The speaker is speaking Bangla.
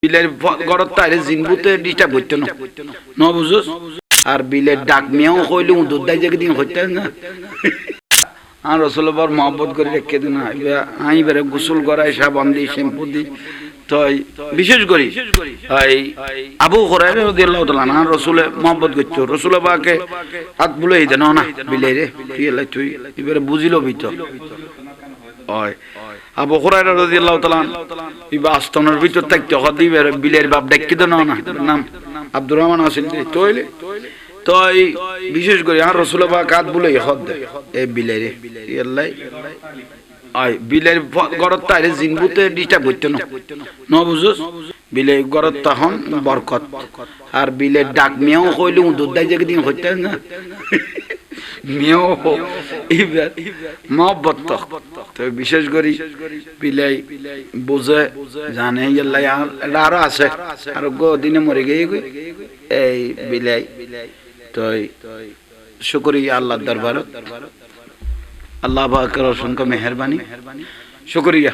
বিলের গড়ত তাইরে জিনবুতে ডিস্টার্ব হইতো না ন বুঝছস আর বিলের ডাক মিয়াও কইলে দুধ দাই জায়গা দিন হইতে না আর রাসূলুল্লাহ মহব্বত করে রেখে দিন আই বেরে গোসল করাই সাবান দি শ্যাম্পু দি তাই বিশেষ করি এই আবু হুরায়রা রাদিয়াল্লাহু তাআলা না রাসূলে মহব্বত করত রাসূলুল্লাহ পাকে হাত বুলাই দেন না বিলে রে ফিলে তুই এবারে বুঝিলো বিত ওই আবু হুরায়রা রাদিয়াল্লাহু তাআলা ইবা আস্তনের ভিতর থাকতে হদিবে বিলের বাপ ডাকি দেন না নাম আব্দুর রহমান আসিল তোইলে তাই বিশেষ করে আর রাসূলুল্লাহ পাক হাত বুলাই হদ দে এই বিলে রে আল্লাহ আই বিলের গড়ত তাইরে জিনবুতে ডিস্টার্ব হইতো না ন বুঝছস বিলে গড়ত তখন বরকত আর বিলের ডাক মিয়াও কইলে দুধ দাই জায়গা দিন হইতে না মিয়াও ইবার মহব্বত তো বিশেষ করি বিলাই বুঝে জানে আল্লাহ আরো আছে আর গো দিনে মরে গই এই বিলাই তো শুকরিয়া আল্লাহর দরবারে আল্লাহ পাকের অসংখ্য মেহেরবানি শুকরিয়া